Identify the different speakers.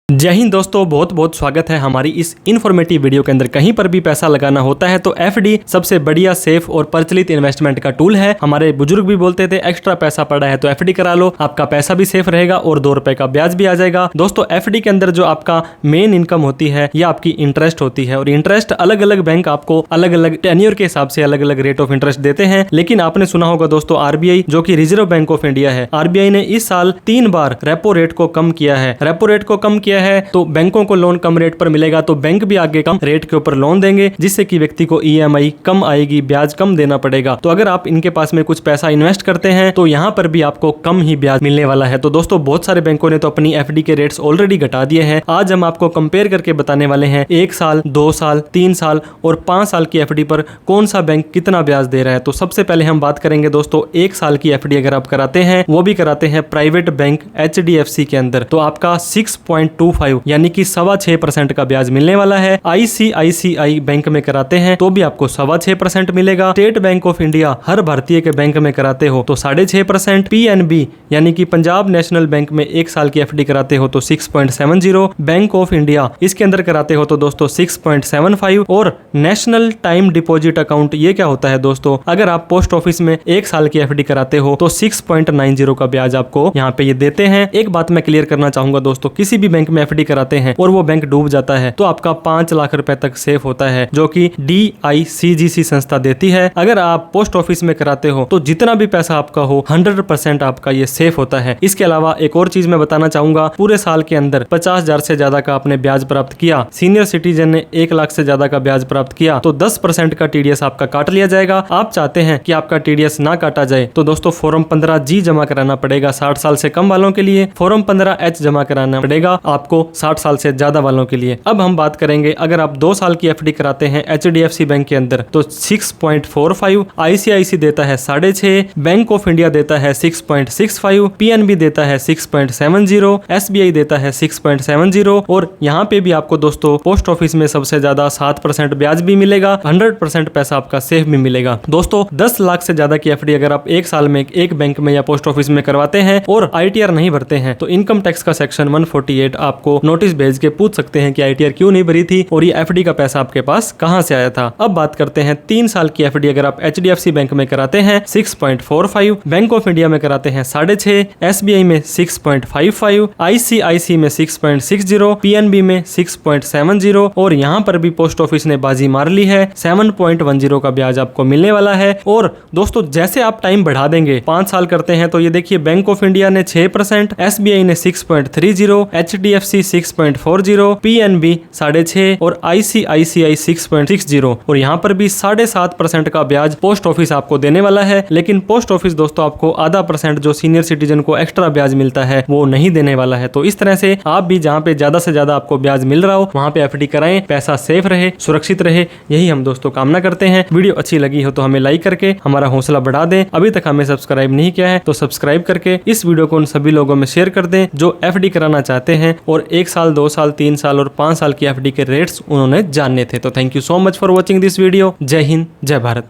Speaker 1: जय हिंद दोस्तों, बहुत बहुत स्वागत है हमारी इस इन्फॉर्मेटिव वीडियो के अंदर। कहीं पर भी पैसा लगाना होता है तो एफडी सबसे बढ़िया, सेफ और प्रचलित इन्वेस्टमेंट का टूल है। हमारे बुजुर्ग भी बोलते थे एक्स्ट्रा पैसा पड़ा है तो एफडी करा लो, आपका पैसा भी सेफ रहेगा और 2 रुपए का ब्याज भी आ जाएगा। दोस्तों एफडी के अंदर जो आपका मेन इनकम होती है ये आपकी इंटरेस्ट होती है और इंटरेस्ट अलग अलग बैंक आपको अलग अलग टेन्योर के हिसाब से अलग अलग रेट ऑफ इंटरेस्ट देते हैं। लेकिन आपने सुना होगा दोस्तों, आरबीआई जो कि रिजर्व बैंक ऑफ इंडिया है, आरबीआई ने इस साल 3 बार रेपो रेट को कम किया है। रेपो रेट को कम किया है तो बैंकों को लोन कम रेट पर मिलेगा, तो बैंक भी आगे कम रेट के ऊपर लोन देंगे, जिससे कि व्यक्ति को ईएमआई कम आएगी, ब्याज कम देना पड़ेगा। तो अगर आप इनके पास में कुछ पैसा इन्वेस्ट करते हैं तो यहाँ पर भी आपको कम ही ब्याज मिलने वाला है। तो दोस्तों बहुत सारे बैंकों ने तो अपनी एफडी के रेट्स ऑलरेडी घटा दिए हैं। आज हम आपको कंपेयर करके बताने वाले हैं 1 साल, 2 साल, 3 साल और 5 साल की एफडी पर कौन सा बैंक कितना ब्याज दे रहा है। तो सबसे पहले हम बात करेंगे दोस्तों 1 साल की एफडी अगर आप कराते हैं, वो भी कराते हैं प्राइवेट बैंक एचडीएफसी के अंदर, तो आपका 6.25 यानी कि 6.25% का ब्याज मिलने वाला है। आईसीआईसीआई बैंक में कराते हैं तो भी आपको 6.25% मिलेगा। स्टेट बैंक ऑफ इंडिया हर भारतीय के बैंक में कराते हो तो 6.5%। पीएनबी यानी कि पंजाब नेशनल बैंक में 1 साल की एफडी कराते हो तो 6.70। बैंक ऑफ इंडिया इसके अंदर कराते हो तो दोस्तों 6.75। और नेशनल टाइम डिपॉजिट अकाउंट, ये क्या होता है दोस्तों, अगर आप पोस्ट ऑफिस में 1 साल की एफडी कराते हो तो 6.90 का ब्याज आपको यहाँ पे ये देते हैं। एक बात मैं क्लियर करना चाहूंगा दोस्तों, किसी भी बैंक में एफडी कराते हैं और वो बैंक डूब जाता है तो आपका 5 लाख रुपए तक सेफ होता है, जो कि DICGC संस्था देती है। अगर आप पोस्ट ऑफिस में कराते हो तो जितना भी पैसा आपका हो 100% आपका ये सेफ होता है। इसके अलावा एक और चीज मैं बताना चाहूंगा, पूरे साल के अंदर 50,000 से ज्यादा का आपने ब्याज प्राप्त किया, सीनियर सिटीजन ने 1 लाख से ज्यादा का ब्याज प्राप्त किया तो 10% का टीडीएस आपका काट लिया जाएगा। आप चाहते हैं कि आपका टीडीएस ना काटा जाए तो दोस्तों फॉर्म 15G जमा कराना पड़ेगा 60 साल से कम वालों के लिए, फॉर्म 15H जमा कराना पड़ेगा आपको 60 साल से ज्यादा वालों के लिए। अब हम बात करेंगे अगर आप 2 साल की एफडी कराते हैं एचडीएफसी बैंक के अंदर तो 6.45, आईसीआईसी देता है 6.5, बैंक ऑफ इंडिया देता है 6.65, पीएनबी देता है 6.70, एसबीआई देता है 6.70 और यहाँ पे भी आपको दोस्तों पोस्ट ऑफिस में सबसे ज्यादा 7% ब्याज भी मिलेगा, 100% पैसा आपका सेफ भी मिलेगा। दोस्तों 10 लाख से ज्यादा की एफडी अगर आप 1 साल में एक बैंक में या पोस्ट ऑफिस में करवाते हैं और आईटीआर नहीं भरते हैं तो इनकम टैक्स का सेक्शन 148 आपको नोटिस भेज के पूछ सकते हैं कि आईटीआर क्यों नहीं भरी थी और ये एफडी का पैसा आपके पास कहां से आया था। अब बात करते हैं 3 साल की एफडी अगर आप एचडीएफसी बैंक में कराते हैं 6.45, बैंक ऑफ इंडिया में कराते हैं 6.5, एसबीआई में 6.55, आईसीआईसी में 6.60, पीएनबी में 6.70 और यहाँ पर भी पोस्ट ऑफिस ने बाजी मार ली है, 7.10 का ब्याज आपको मिलने वाला है। और दोस्तों जैसे आप टाइम बढ़ा देंगे, 5 साल करते हैं तो ये देखिए बैंक ऑफ इंडिया ने 6%, एसबीआई ने 6.30, एचडीएफसी 6.40, पीएनबी 6.5 और आईसीआईसीआई 6.60 और यहाँ पर भी 7.5% का ब्याज पोस्ट ऑफिस आपको देने वाला है। लेकिन पोस्ट ऑफिस दोस्तों आपको आधा % जो सीनियर सिटीजन को एक्स्ट्रा ब्याज मिलता है वो नहीं देने वाला है। तो इस तरह से आप भी जहाँ पे ज्यादा से ज्यादा आपको ब्याज मिल रहा हो वहाँ पे एफडी कराएं, पैसा सेफ रहे, सुरक्षित रहे, यही हम दोस्तों कामना करते हैं। वीडियो अच्छी लगी हो तो हमें लाइक करके हमारा हौसला बढ़ा दें। अभी तक हमें सब्सक्राइब नहीं किया है तो सब्सक्राइब करके इस वीडियो को उन सभी लोगों में शेयर कर दें जो एफडी कराना चाहते हैं और 1 साल, 2 साल, 3 साल और 5 साल की एफडी के रेट्स उन्होंने जानने थे। तो thank you so much for watching this video. जय हिंद, जय भारत।